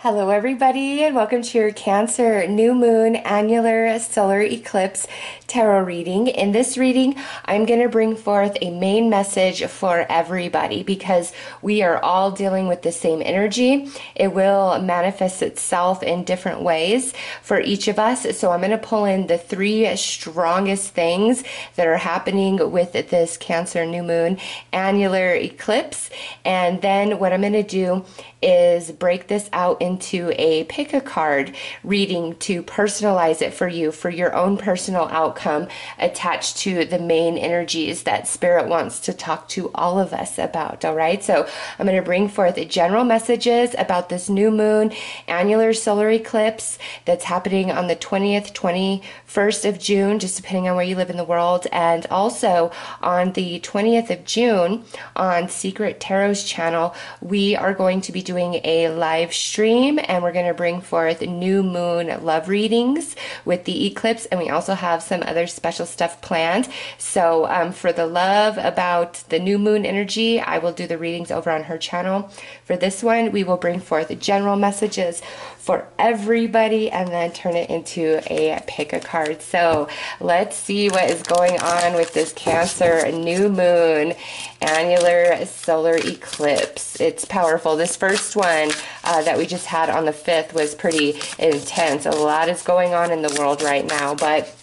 Hello, everybody, and welcome to your Cancer New Moon Annular Solar Eclipse Tarot reading. In this reading, I'm going to bring forth a main message for everybody because we are all dealing with the same energy. It will manifest itself in different ways for each of us. So I'm going to pull in the three strongest things that are happening with this Cancer New Moon Annular Eclipse. And then what I'm going to do is break this out into a pick a card reading to personalize it for you for your own personal outcome attached to the main energies that Spirit wants to talk to all of us about. All right, so I'm going to bring forth general messages about this new moon annular solar eclipse that's happening on the 20th, 21st of June, just depending on where you live in the world, and also on the 20th of June on Secret Tarot's channel, we are going to be doing a live stream, and we're going to bring forth new moon love readings with the eclipse, and we also have some other special stuff planned. So for the love about the new moon energy, I will do the readings over on her channel. For this one, we will bring forth general messages for everybody and then turn it into a pick a card. So let's see what is going on with this Cancer new moon annular solar eclipse. It's powerful. This first one that we just had on the 5th was pretty intense. A lot is going on in the world right now, but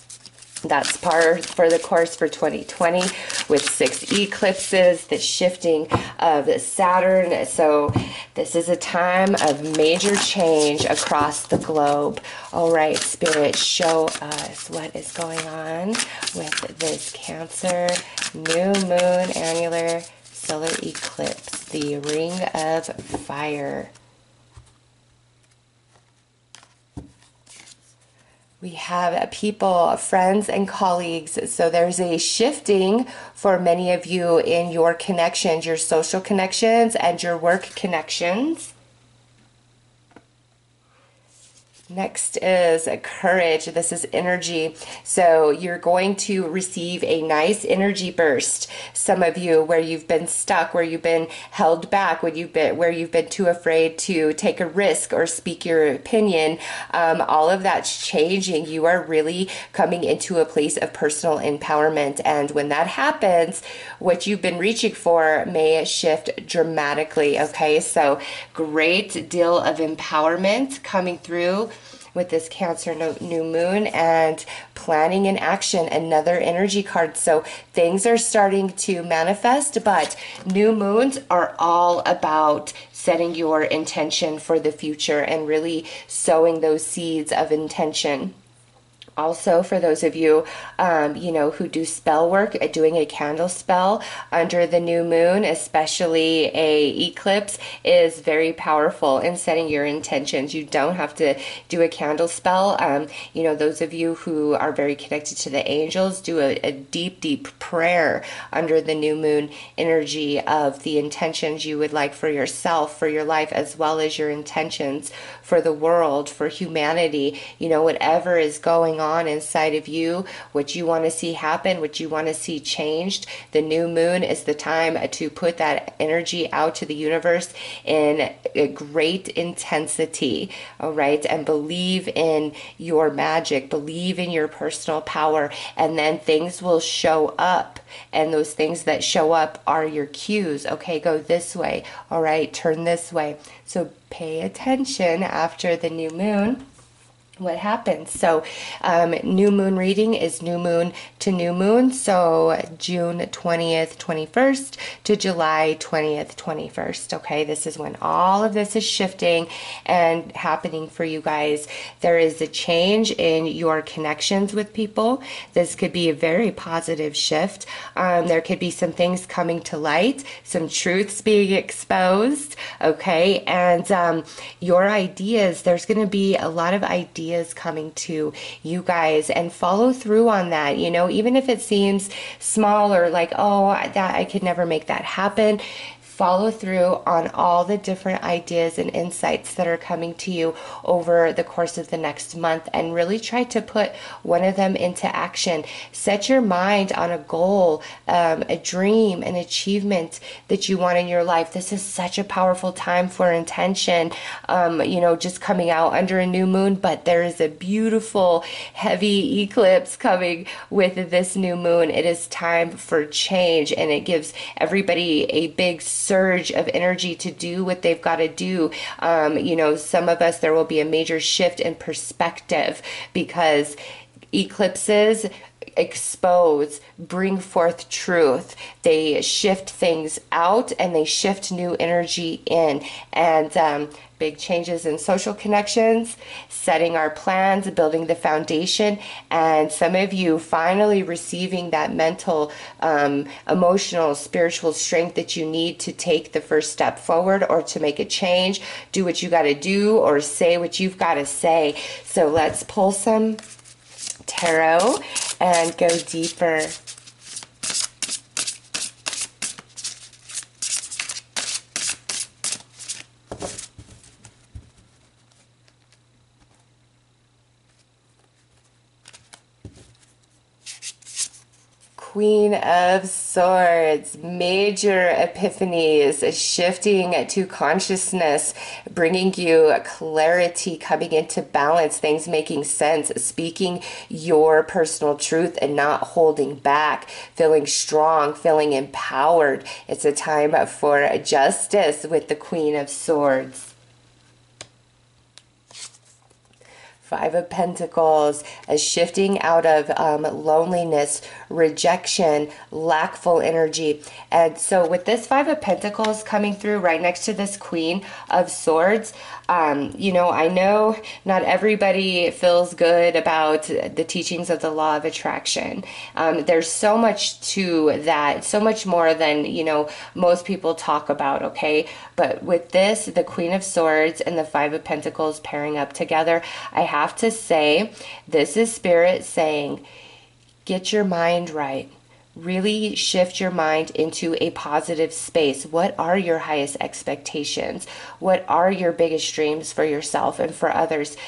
that's par for the course for 2020 with 6 eclipses, the shifting of Saturn. So this is a time of major change across the globe. All right, Spirit, show us what is going on with this Cancer new moon annular solar eclipse, the Ring of Fire. We have people, friends, and colleagues. So there's a shifting for many of you in your connections, your social connections, and your work connections. Next is courage. This is energy. So you're going to receive a nice energy burst. Some of you where you've been stuck, where you've been held back, where you've been too afraid to take a risk or speak your opinion, all of that's changing. You are really coming into a place of personal empowerment. And when that happens, what you've been reaching for may shift dramatically. Okay, so great deal of empowerment coming through with this Cancer new moon, and planning in action, another energy card. So things are starting to manifest, but new moons are all about setting your intention for the future and really sowing those seeds of intention. Also, for those of you, who do spell work, doing a candle spell under the new moon, especially a eclipse, is very powerful in setting your intentions. You don't have to do a candle spell. Those of you who are very connected to the angels, do a deep, deep prayer under the new moon energy of the intentions you would like for yourself, for your life, as well as your intentions for the world, for humanity, whatever is going on inside of you, what you want to see happen, what you want to see changed. The new moon is the time to put that energy out to the universe in a great intensity, all right? And believe in your magic, believe in your personal power, and then things will show up. And those things that show up are your cues. Okay, go this way. All right, turn this way. So pay attention after the new moon. What happens? So new moon reading is new moon to new moon, so June 20th 21st to July 20th 21st. Okay, this is when all of this is shifting and happening for you guys. There is a change in your connections with people. This could be a very positive shift. There could be some things coming to light, some truths being exposed. Okay, and your ideas, there's going to be a lot of ideas coming to you guys, and follow through on that. Even if it seems small or like, oh, that I could never make that happen, follow through on all the different ideas and insights that are coming to you over the course of the next month, and really try to put one of them into action. Set your mind on a goal, a dream, an achievement that you want in your life. This is such a powerful time for intention, just coming out under a new moon, but there is a beautiful, heavy eclipse coming with this new moon. It is time for change, and it gives everybody a big surge of energy to do what they've got to do. Some of us, there will be a major shift in perspective, because eclipses expose, bring forth truth. They shift things out and they shift new energy in. And big changes in social connections, setting our plans, building the foundation, and some of you finally receiving that mental, emotional, spiritual strength that you need to take the first step forward, or to make a change, do what you got to do, or say what you've got to say. So let's pull some tarot and go deeper. Queen of Swords, major epiphanies, shifting to consciousness, bringing you clarity, coming into balance, things making sense, speaking your personal truth and not holding back, feeling strong, feeling empowered. It's a time for justice with the Queen of Swords. Five of Pentacles, a shifting out of loneliness, rejection, lackful energy. And so with this Five of Pentacles coming through right next to this Queen of Swords, I know not everybody feels good about the teachings of the law of attraction. There's so much to that, so much more than, most people talk about, okay? But with this, the Queen of Swords and the Five of Pentacles pairing up together, I have to say, this is Spirit saying, get your mind right. Really shift your mind into a positive space. What are your highest expectations? What are your biggest dreams for yourself and for others?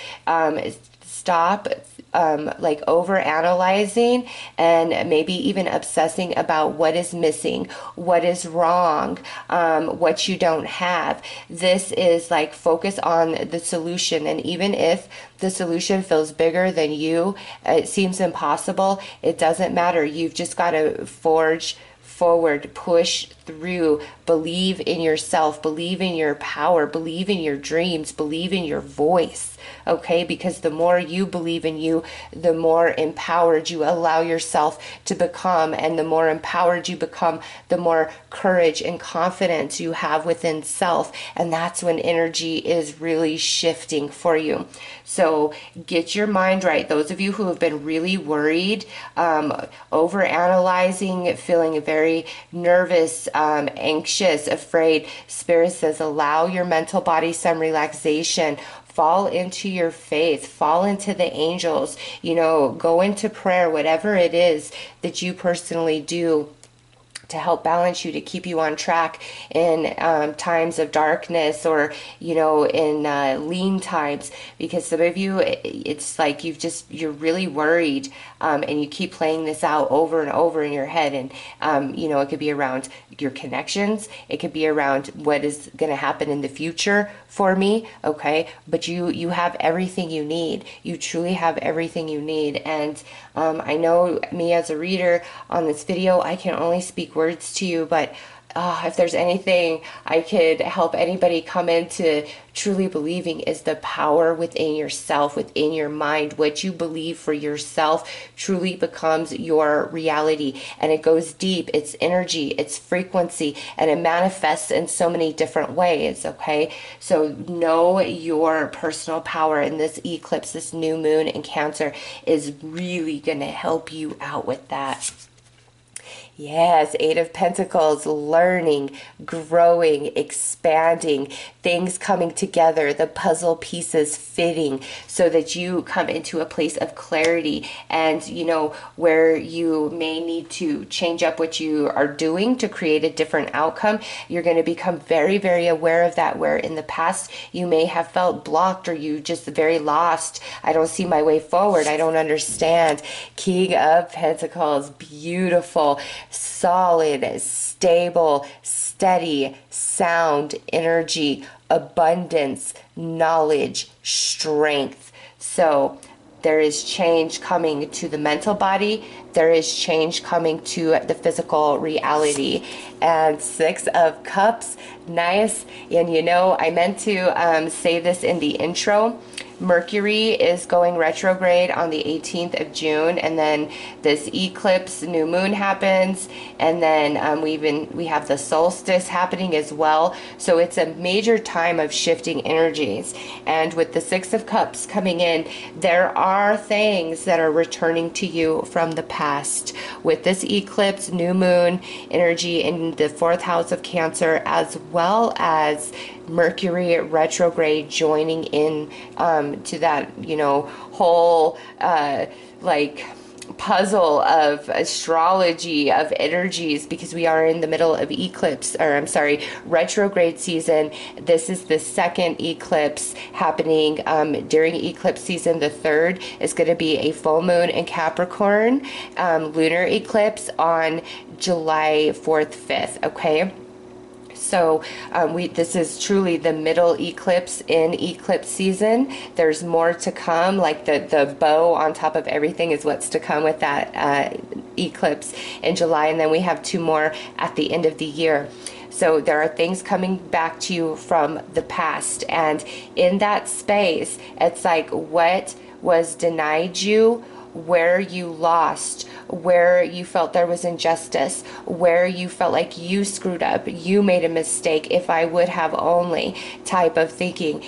Stop over analyzing and maybe even obsessing about what is missing, what is wrong, what you don't have. This is like focus on the solution. And even if the solution feels bigger than you, it seems impossible, it doesn't matter. You've just got to forge forward, push through, believe in yourself, believe in your power, believe in your dreams, believe in your voice, okay? Because the more you believe in you, the more empowered you allow yourself to become, and the more empowered you become, the more courage and confidence you have within self, and that's when energy is really shifting for you. So get your mind right. Those of you who have been really worried, over analyzing, feeling very nervous, anxious, afraid, Spirit says allow your mental body some relaxation. Fall into your faith, fall into the angels, go into prayer, whatever it is that you personally do to help balance you, to keep you on track in times of darkness, or in lean times. Because some of you, it's like you're really worried, and you keep playing this out over and over in your head. And it could be around your connections, it could be around what is going to happen in the future for me, okay? But you have everything you need. You truly have everything you need. And I know me as a reader on this video, I can only speak words to you, but if there's anything I could help anybody come into truly believing, is the power within yourself, within your mind. What you believe for yourself truly becomes your reality, and it goes deep. It's energy, it's frequency, and it manifests in so many different ways, okay? So know your personal power, and this eclipse, this new moon in Cancer, is really going to help you out with that. Yes, Eight of Pentacles, learning, growing, expanding, things coming together, the puzzle pieces fitting so that you come into a place of clarity and, where you may need to change up what you are doing to create a different outcome. You're going to become very, very aware of that, where in the past you may have felt blocked or you just very lost. I don't see my way forward. I don't understand. King of Pentacles, beautiful, solid, stable, steady, sound, energy, abundance, knowledge, strength. So there is change coming to the mental body. There is change coming to the physical reality. And Six of Cups, nice. And I meant to say this in the intro. Mercury is going retrograde on the 18th of June, and then this eclipse, new moon happens, and then we have the solstice happening as well. So it's a major time of shifting energies. And with the Six of Cups coming in, there are things that are returning to you from the past. With this eclipse, new moon energy in the fourth house of Cancer, as well as Mercury retrograde joining in to that, whole puzzle of astrology, of energies, because we are in the middle of retrograde season. This is the second eclipse happening during eclipse season. The third is going to be a full moon in Capricorn, lunar eclipse on July 4th, 5th, okay? So this is truly the middle eclipse in eclipse season. There's more to come, like the bow on top of everything is what's to come with that eclipse in July. And then we have two more at the end of the year. So there are things coming back to you from the past. And in that space, it's like what was denied you, where you lost, where you felt there was injustice, where you felt like you screwed up, you made a mistake, if I would have only type of thinking.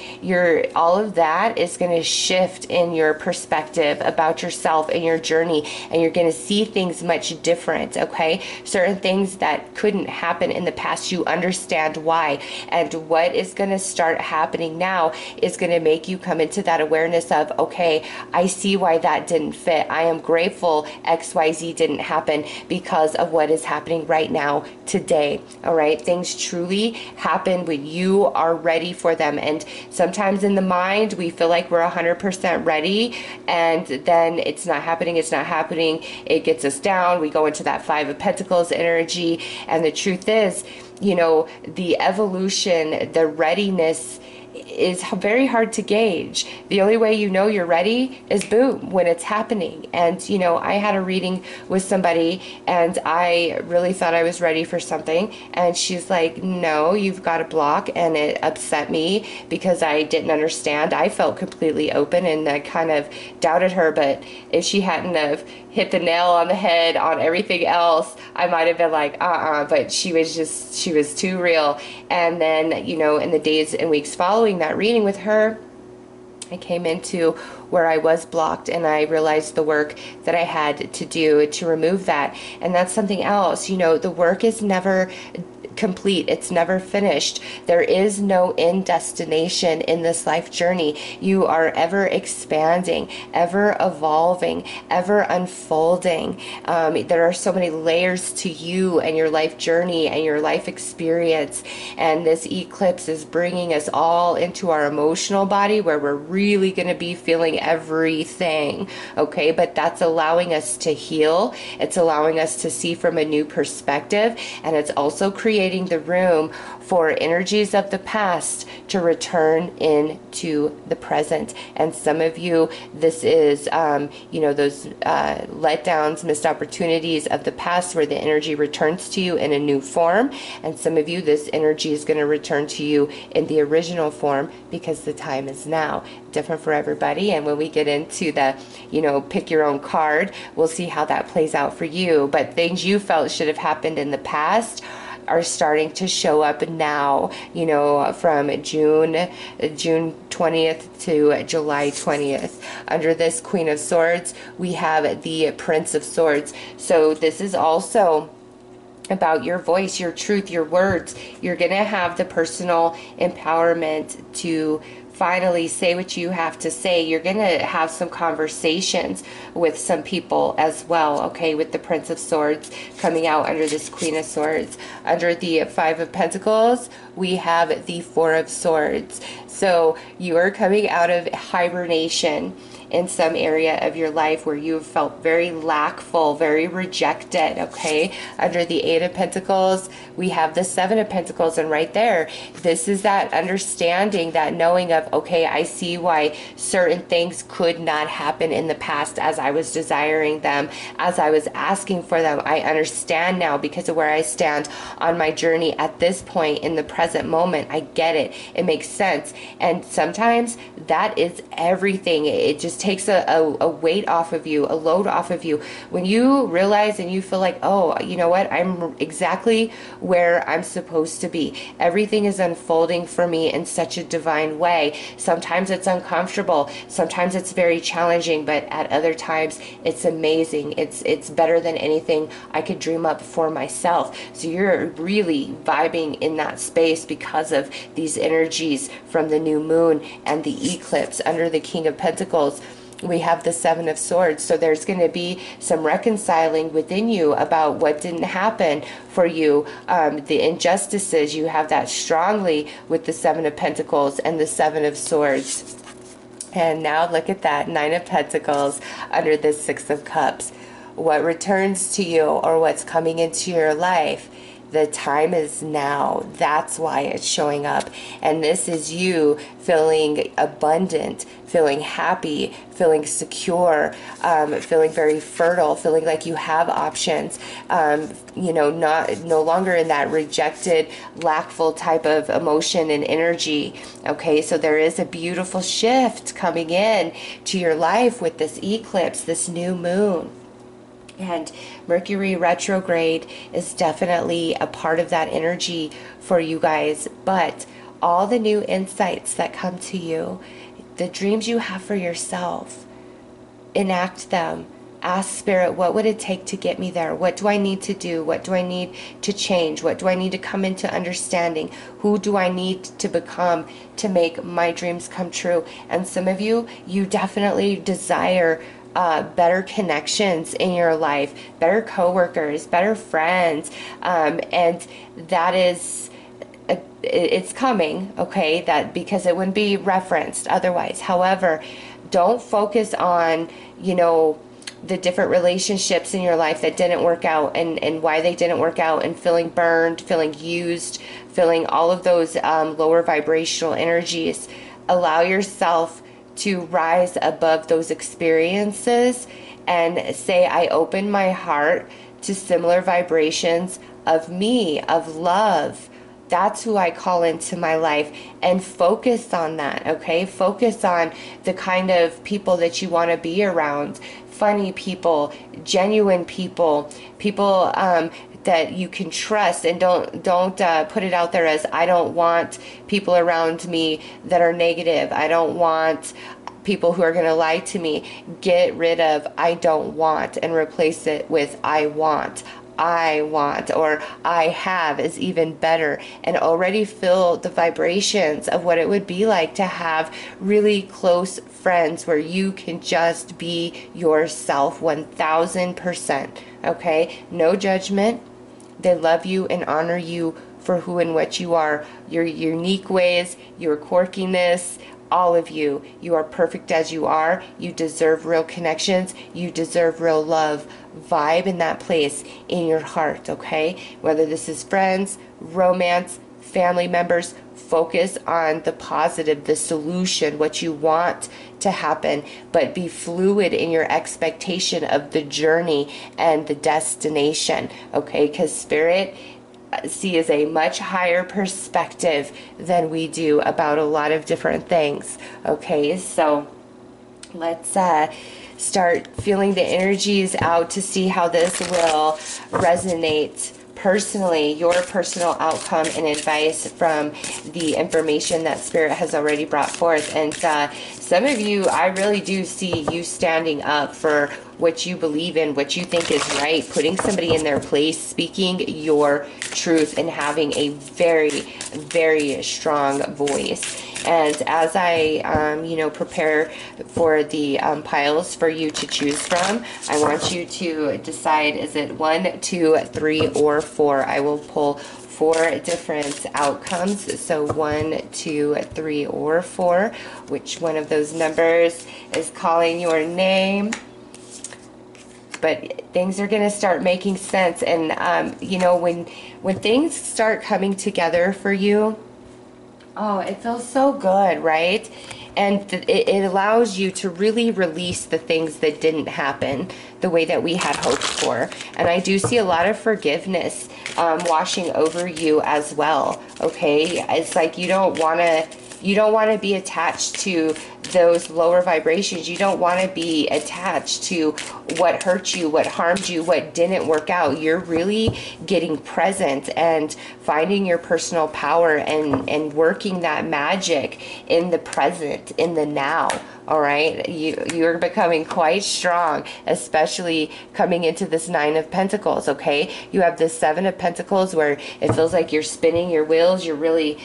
All of that is going to shift in your perspective about yourself and your journey, and you're going to see things much different, okay? Certain things that couldn't happen in the past, you understand why. And what is going to start happening now is going to make you come into that awareness of, okay, I see why that didn't fit. I am grateful XYZ didn't happen because of what is happening right now today. All right, things truly happen when you are ready for them. And sometimes in the mind we feel like we're 100% ready, and then it's not happening. It gets us down. We go into that Five of Pentacles energy, and the truth is, the evolution, the readiness is very hard to gauge. The only way you're ready is boom, when it's happening. And I had a reading with somebody, and I really thought I was ready for something, and she's like, no, you've got a block. And it upset me because I didn't understand. I felt completely open, and I kind of doubted her, but if she hadn't have hit the nail on the head on everything else, I might have been like, but she was too real. And then, in the days and weeks following that reading with her, I came into where I was blocked, and I realized the work that I had to do to remove that. And that's something else. The work is never complete. It's never finished. There is no end destination in this life journey. You are ever expanding, ever evolving, ever unfolding. There are so many layers to you and your life journey and your life experience. And this eclipse is bringing us all into our emotional body, where we're really going to be feeling everything. Okay, but that's allowing us to heal. It's allowing us to see from a new perspective, and it's also creating the room for energies of the past to return into the present. And some of you, this is, those letdowns, missed opportunities of the past, where the energy returns to you in a new form. And some of you, this energy is going to return to you in the original form, because the time is now. Different for everybody. And when we get into the, pick your own card, we'll see how that plays out for you. But things you felt should have happened in the past are starting to show up now, from June 20th to July 20th. Under this Queen of Swords, we have the Prince of Swords. So this is also about your voice, your truth, your words. You're going to have the personal empowerment to finally say what you have to say. You're going to have some conversations with some people as well, okay, with the Prince of Swords coming out under this Queen of Swords. Under the Five of Pentacles, we have the Four of Swords. So you are coming out of hibernation in some area of your life where you have felt very lackful, very rejected, okay? Under the Eight of Pentacles, we have the Seven of Pentacles, and right there, this is that understanding, that knowing of, okay, I see why certain things could not happen in the past as I was desiring them, as I was asking for them. I understand now because of where I stand on my journey at this point in the present moment. I get it. It makes sense. And sometimes that is everything. It just takes a weight off of you, a load off of you. When you realize and you feel like, oh, you know what? I'm exactly where I'm supposed to be. Everything is unfolding for me in such a divine way. Sometimes it's uncomfortable. Sometimes it's very challenging, but at other times it's amazing. It's better than anything I could dream up for myself. So you're really vibing in that space because of these energies from the new moon and the eclipse. Under the King of Pentacles, we have the Seven of Swords. So there's going to be some reconciling within you about what didn't happen for you, the injustices. You have that strongly with the Seven of Pentacles and the Seven of Swords. And now look at that, Nine of Pentacles under the Six of Cups. What returns to you, or what's coming into your life, the time is now. That's why it's showing up. And this is you feeling abundant, feeling happy, feeling secure, feeling very fertile, feeling like you have options, you know, no longer in that rejected, lackful type of emotion and energy. Okay, so there is a beautiful shift coming in to your life with this eclipse, this new moon. And Mercury retrograde is definitely a part of that energy for you guys. But all the new insights that come to you, the dreams you have for yourself, enact them. Ask Spirit, what would it take to get me there? What do I need to do? What do I need to change? What do I need to come into understanding? Who do I need to become to make my dreams come true? And some of you, you definitely desire better connections in your life, better coworkers, better friends, and that is, it's coming, okay, that because it wouldn't be referenced otherwise. However, don't focus on, you know, the different relationships in your life that didn't work out and why they didn't work out, and feeling burned, feeling used, feeling all of those lower vibrational energies. Allow yourself to rise above those experiences and say, I open my heart to similar vibrations of me, of love. That's who I call into my life, and focus on that, okay? Focus on the kind of people that you want to be around. Funny people, genuine people, people that you can trust, and don't put it out there as, I don't want people around me that are negative. I don't want people who are going to lie to me. Get rid of I don't want and replace it with I want. I want, or I have is even better, and already feel the vibrations of what it would be like to have really close friends where you can just be yourself 1000%. Okay? No judgment. They love you and honor you for who and what you are, your unique ways, your quirkiness, all of you. You are perfect as you are. You deserve real connections. You deserve real love. Vibe in that place in your heart, okay? Whether this is friends, romance, family members, focus on the positive, the solution, what you want to happen, but be fluid in your expectation of the journey and the destination, okay? Because Spirit sees a much higher perspective than we do about a lot of different things, okay? So let's start feeling the energies out to see how this will resonate personally, your personal outcome and advice from the information that Spirit has already brought forth. And some of you, I really do see you standing up for what you believe in, what you think is right, putting somebody in their place, speaking your truth, and having a very, very strong voice. And as I, prepare for the piles for you to choose from, I want you to decide, is it 1, 2, 3, or 4? I will pull 4 different outcomes. So 1, 2, 3, or 4. Which one of those numbers is calling your name? But things are going to start making sense. And, when things start coming together for you, oh, it feels so good, right? And it allows you to really release the things that didn't happen the way that we had hoped for. And I do see a lot of forgiveness washing over you as well, okay? It's like you don't want to be attached to those lower vibrations. You don't want to be attached to what hurt you, what harmed you, what didn't work out. You're really getting present and finding your personal power and working that magic in the present, in the now. All right, you're becoming quite strong, especially coming into this 9 of Pentacles, okay? You have this 7 of Pentacles where it feels like you're spinning your wheels, you're really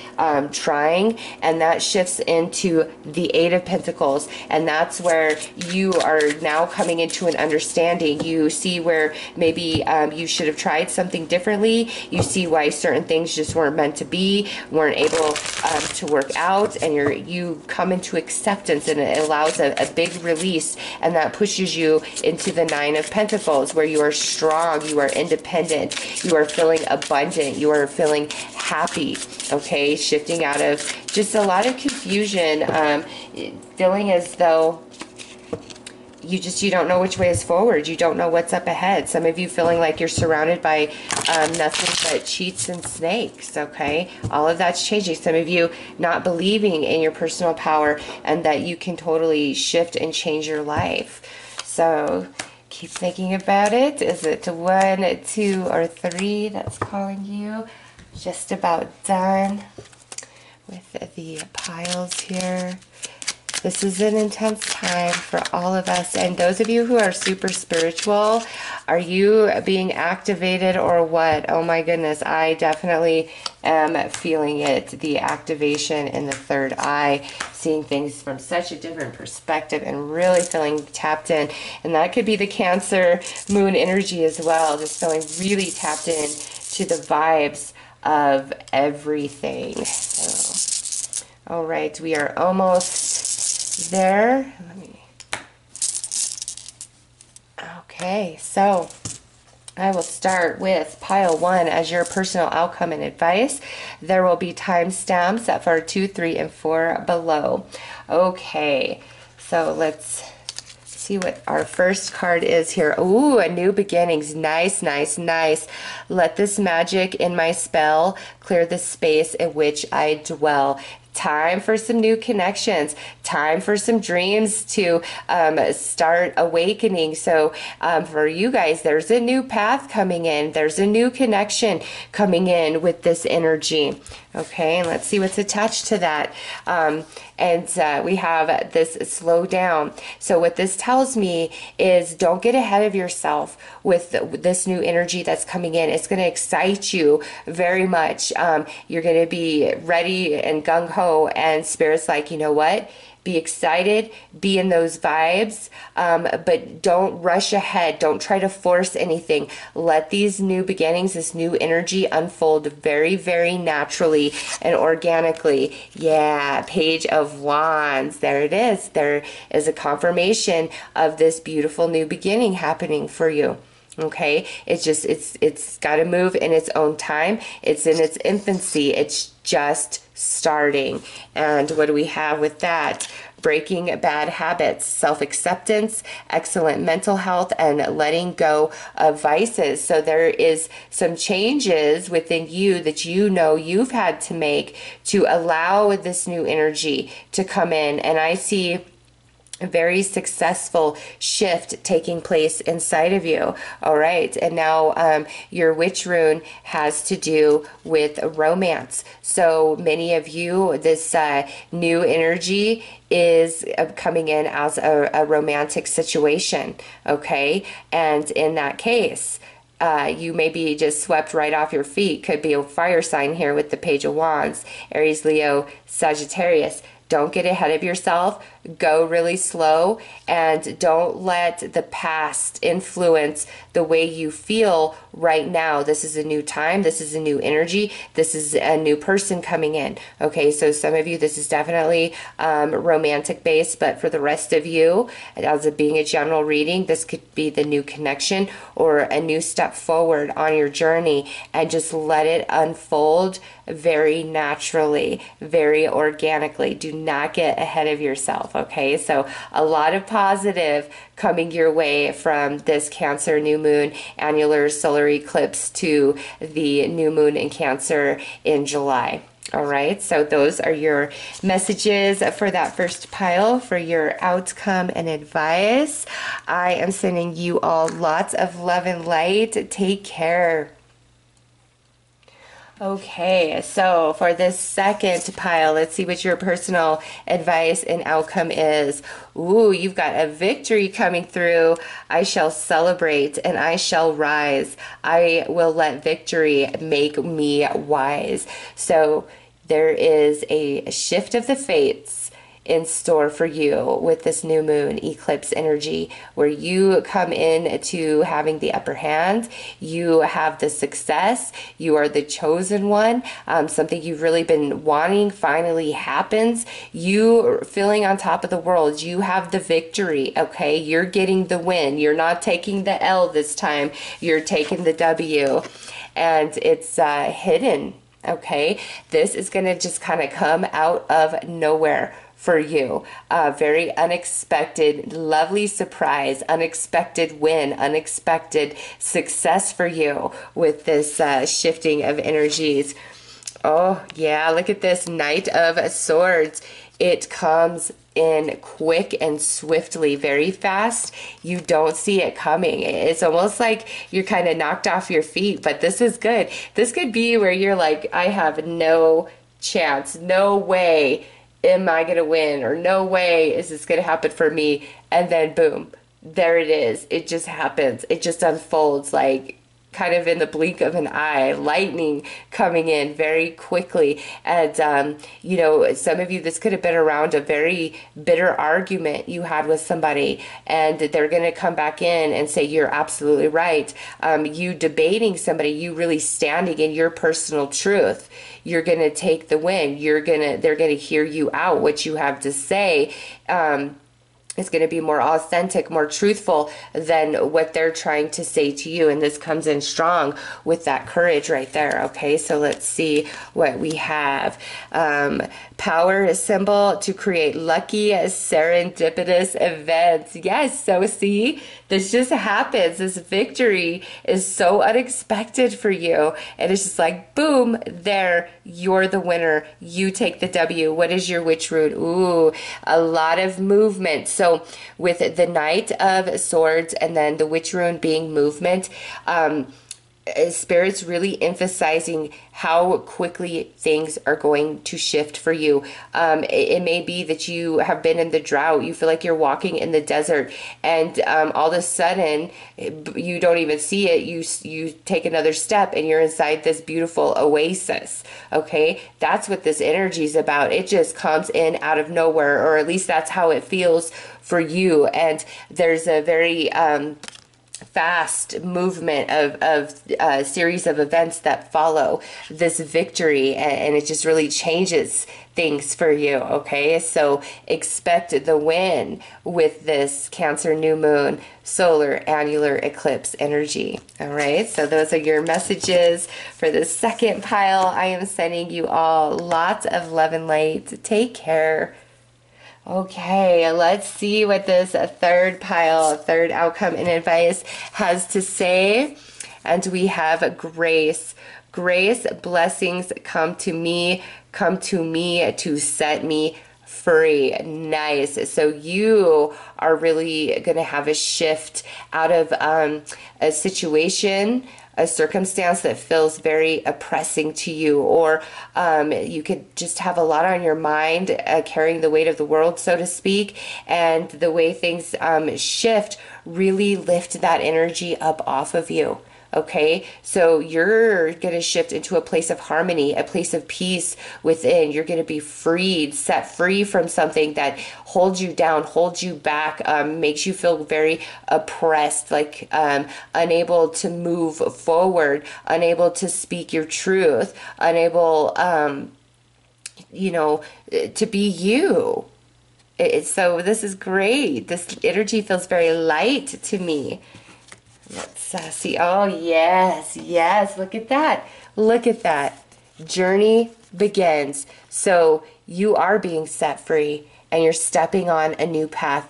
trying, and that shifts into the 8 of Pentacles, and that's where you are now coming into an understanding. You see where maybe you should have tried something differently. You see why certain things just weren't meant to be, weren't able to work out, and you come into acceptance, and it allows a big release, and that pushes you into the 9 of Pentacles, where you are strong, you are independent, you are feeling abundant, you are feeling happy, okay? Shifting out of just a lot of confusion, feeling as though you don't know which way is forward. You don't know what's up ahead. Some of you feeling like you're surrounded by nothing but cheats and snakes, okay? All of that's changing. Some of you not believing in your personal power and that you can totally shift and change your life. So keep thinking about it. Is it 1, 2, or 3 that's calling you? Just about done with the piles here. This is an intense time for all of us. And those of you who are super spiritual, are you being activated or what? Oh my goodness, I definitely am feeling it. The activation in the 3rd eye, seeing things from such a different perspective and really feeling tapped in. And that could be the Cancer moon energy as well, just feeling really tapped in to the vibes of everything. So, all right, we are almost there. Okay, so I will start with pile 1 as your personal outcome and advice. There will be timestamps for 2, 3, and 4 below. Okay, so let's see what our first card is here. Ooh, a new beginnings. Nice, nice, nice. Let this magic in my spell clear the space in which I dwell. Time for some new connections. Time for some dreams to start awakening. So for you guys, there's a new path coming in. There's a new connection coming in with this energy. Okay, and let's see what's attached to that. We have this slow down. So what this tells me is don't get ahead of yourself with this new energy that's coming in. It's going to excite you very much. You're going to be ready and gung-ho, and Spirit's like, you know what? Be excited, be in those vibes, but don't rush ahead. Don't try to force anything. Let these new beginnings, this new energy unfold very, very naturally and organically. Yeah, Page of Wands. There it is. There is a confirmation of this beautiful new beginning happening for you. Okay, it's got to move in its own time. It's in its infancy. It's just starting. And what do we have with that? Breaking bad habits, self-acceptance, excellent mental health, and letting go of vices. So there is some changes within you that you know you've had to make to allow this new energy to come in. And I see a very successful shift taking place inside of you. All right. And now your witch rune has to do with romance. So many of you, this new energy is coming in as a romantic situation. Okay. And in that case, you may be just swept right off your feet. Could be a fire sign here with the Page of Wands, Aries, Leo, Sagittarius. Don't get ahead of yourself. Go really slow, and don't let the past influence the way you feel right now. This is a new time. This is a new energy. This is a new person coming in. Okay, so some of you, this is definitely romantic based, but for the rest of you, as it being a general reading, this could be the new connection or a new step forward on your journey, and just let it unfold very naturally, very organically. Do not get ahead of yourself. Okay, so a lot of positive coming your way from this Cancer new moon annular solar eclipse to the new moon in Cancer in July. All right, so those are your messages for that first pile for your outcome and advice. I am sending you all lots of love and light. Take care. Okay, so for this second pile, let's see what your personal advice and outcome is. Ooh, you've got a victory coming through. I shall celebrate and I shall rise. I will let victory make me wise. So there is a shift of the fates in store for you with this new moon eclipse energy, where you come in to having the upper hand. You have the success. You are the chosen one. Something you've really been wanting finally happens. You feeling on top of the world. You have the victory. Okay, you're getting the win. You're not taking the L this time. You're taking the W, and it's hidden. Okay, this is going to just kind of come out of nowhere for you. Very unexpected, lovely surprise, unexpected win, unexpected success for you with this shifting of energies. Oh, yeah, look at this Knight of Swords. It comes in quick and swiftly, very fast. You don't see it coming. It's almost like you're kind of knocked off your feet, but this is good. This could be where you're like, I have no chance, no way am I going to win, or no way is this going to happen for me. And then boom, there it is. It just happens. It just unfolds like kind of in the blink of an eye, lightning coming in very quickly. And, you know, some of you, this could have been around a very bitter argument you had with somebody, and they're going to come back in and say, you're absolutely right. You debating somebody, you really standing in your personal truth. You're going to take the win. They're going to hear you out, what you have to say. It's going to be more authentic, more truthful than what they're trying to say to you. And this comes in strong with that courage right there. Okay, so let's see what we have. Power symbol to create lucky, serendipitous events. Yes, so see, this just happens. This victory is so unexpected for you. And it's just like, boom, there, you're the winner. You take the W. What is your witch root? Ooh, a lot of movement. So with the Knight of Swords and then the witch rune being movement, Spirit's really emphasizing how quickly things are going to shift for you. It may be that you have been in the drought. You feel like you're walking in the desert, and all of a sudden, you don't even see it. You take another step, and you're inside this beautiful oasis. Okay, that's what this energy is about. It just comes in out of nowhere, or at least that's how it feels for you. And there's a very fast movement of a series of events that follow this victory, and it just really changes things for you. Okay, so expect the win with this Cancer new moon solar annular eclipse energy. All right, so those are your messages for the second pile. I am sending you all lots of love and light. Take care. Okay, let's see what this third pile, third outcome and advice has to say. And we have grace. Grace, blessings come to me to set me free. Nice. So you are really going to have a shift out of a situation, a circumstance that feels very oppressing to you, or you could just have a lot on your mind, carrying the weight of the world, so to speak, and the way things shift really lift that energy up off of you. Okay, so you're going to shift into a place of harmony, a place of peace within. You're going to be freed, set free from something that holds you down, holds you back, makes you feel very oppressed, like unable to move forward, unable to speak your truth, unable, to be you. So this is great. This energy feels very light to me. Let's see. Oh, yes, yes. Look at that. Look at that. Journey begins. So you are being set free and you're stepping on a new path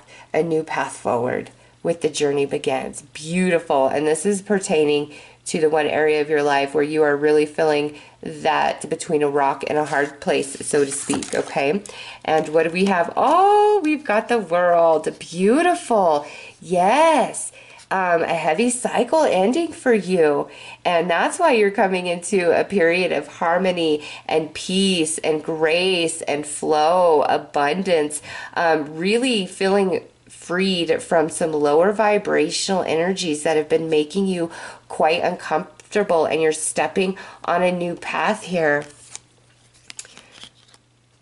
forward with the journey begins. Beautiful. And this is pertaining to the one area of your life where you are really feeling that between a rock and a hard place, so to speak. Okay. And what do we have? Oh, we've got the world. Beautiful. Yes. A heavy cycle ending for you. And that's why you're coming into a period of harmony and peace and grace and flow, abundance, really feeling freed from some lower vibrational energies that have been making you quite uncomfortable, and you're stepping on a new path here.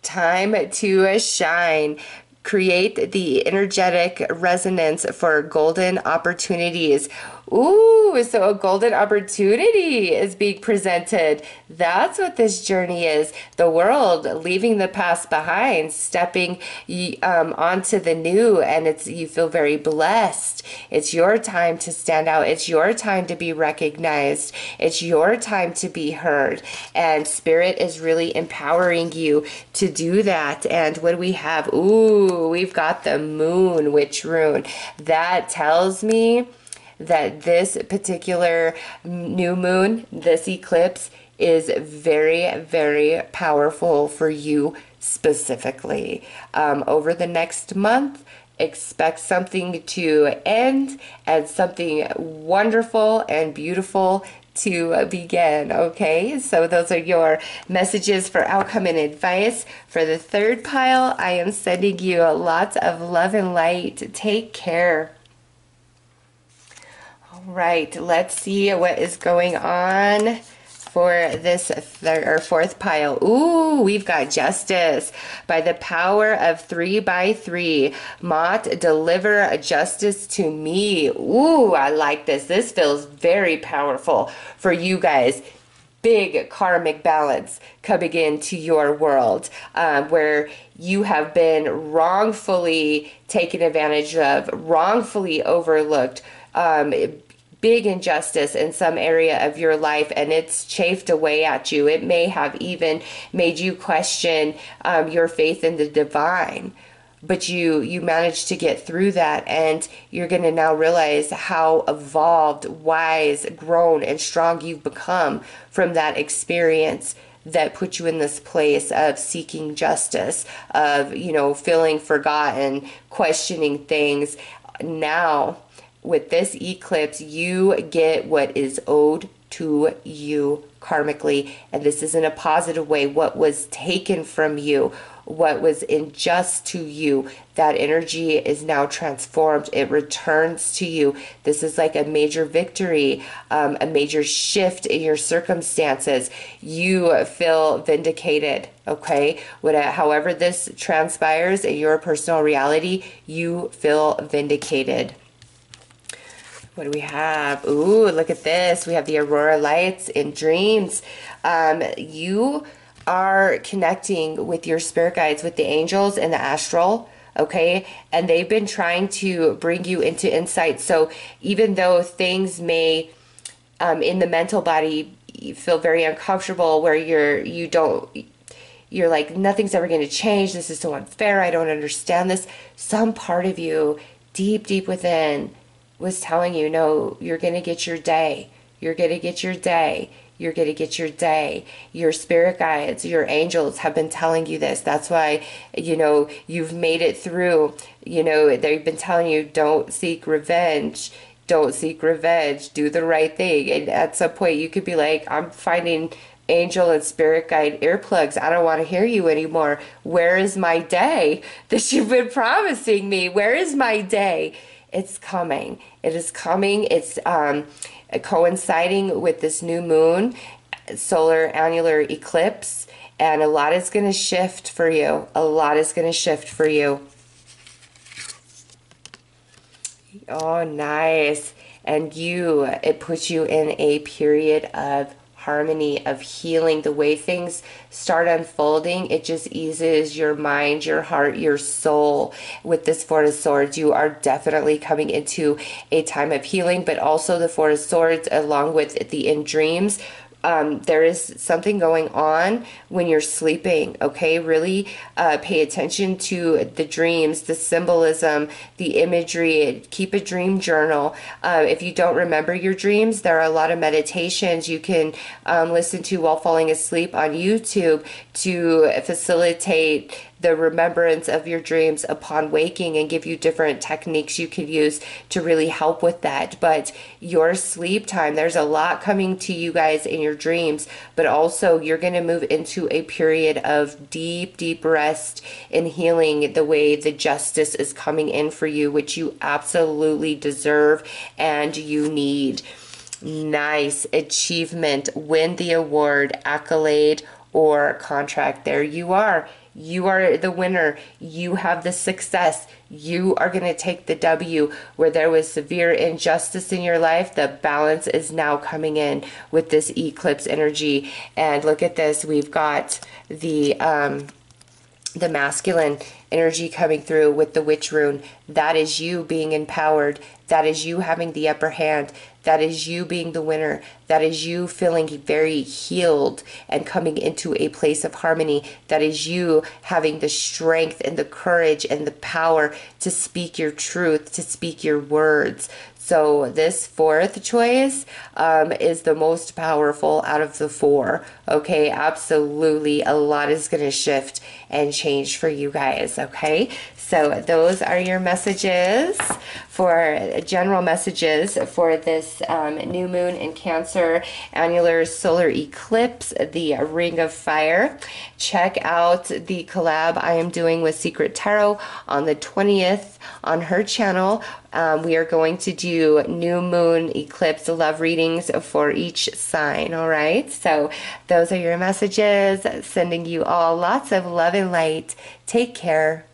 Time to shine. Create the energetic resonance for golden opportunities. Ooh, so a golden opportunity is being presented. That's what this journey is. The world, leaving the past behind, stepping onto the new, and you feel very blessed. It's your time to stand out. It's your time to be recognized. It's your time to be heard. And Spirit is really empowering you to do that. And what do we have? Ooh, we've got the Moon Witch rune. That tells me that this particular new moon, this eclipse, is very, very powerful for you specifically. Over the next month, expect something to end and something wonderful and beautiful to begin. Okay, so those are your messages for outcome and advice. For the third pile, I am sending you lots of love and light. Take care. Right, let's see what is going on for this fourth pile. Ooh, we've got justice. By the power of 3 by 3, Mott, deliver justice to me. Ooh, I like this. This feels very powerful for you guys. Big karmic balance coming into your world, where you have been wrongfully taken advantage of, wrongfully overlooked, big injustice in some area of your life, and it's chafed away at you. It may have even made you question your faith in the divine, but you managed to get through that, and you're going to now realize how evolved, wise, grown, and strong you've become from that experience that put you in this place of seeking justice, of, feeling forgotten, questioning things. Now, with this eclipse, you get what is owed to you karmically, and this is in a positive way. What was taken from you, what was unjust to you, that energy is now transformed. It returns to you. This is like a major victory, a major shift in your circumstances. You feel vindicated, okay? However this transpires in your personal reality, you feel vindicated. What do we have? Ooh, look at this. We have the Aurora Lights in dreams. You are connecting with your spirit guides, with the angels and the astral, okay? And they've been trying to bring you into insight. So even though things may, in the mental body, you feel very uncomfortable, where you're like, nothing's ever going to change. This is so unfair. I don't understand this. Some part of you, deep, deep within, was telling you, no, you're going to get your day. You're going to get your day. you're going to get your day. Your spirit guides, your angels have been telling you this. That's why, you've made it through. They've been telling you, don't seek revenge. Don't seek revenge. Do the right thing. And at some point, you could be like, I'm finding angel and spirit guide earplugs. I don't want to hear you anymore. Where is my day that you've been promising me? Where is my day? It's coming. It is coming. It's coinciding with this new moon, solar annular eclipse, and a lot is going to shift for you. A lot is going to shift for you. Oh, nice. And it puts you in a period of harmony, of healing. The way things start unfolding, it just eases your mind, your heart, your soul. With this Four of Swords, you are definitely coming into a time of healing, but also the Four of Swords, along with the in dreams, there is something going on when you're sleeping, okay? Really pay attention to the dreams, the symbolism, the imagery. Keep a dream journal. If you don't remember your dreams, there are a lot of meditations you can listen to while falling asleep on YouTube to facilitate the remembrance of your dreams upon waking, and give you different techniques you could use to really help with that. But your sleep time, there's a lot coming to you guys in your dreams, but also you're going to move into a period of deep, deep rest and healing, the way the justice is coming in for you, which you absolutely deserve and you need. Nice achievement, win the award, accolade, or contract. There you are. You are the winner. You have the success. You are going to take the W. Where there was severe injustice in your life, the balance is now coming in with this eclipse energy. And look at this. We've got the masculine energy coming through with the witch rune. That is you being empowered. That is you having the upper hand. That is you being the winner. That is you feeling very healed and coming into a place of harmony. That is you having the strength and the courage and the power to speak your truth, to speak your words. So this fourth choice is the most powerful out of the four. Okay, absolutely. A lot is going to shift and change for you guys. Okay, so those are your messages for general messages for this new moon in Cancer, annular solar eclipse, the Ring of Fire. Check out the collab I am doing with Secret Tarot on the 20th on her channel. We are going to do new moon eclipse love readings for each sign. All right, so those are your messages. Sending you all lots of love and light. Take care.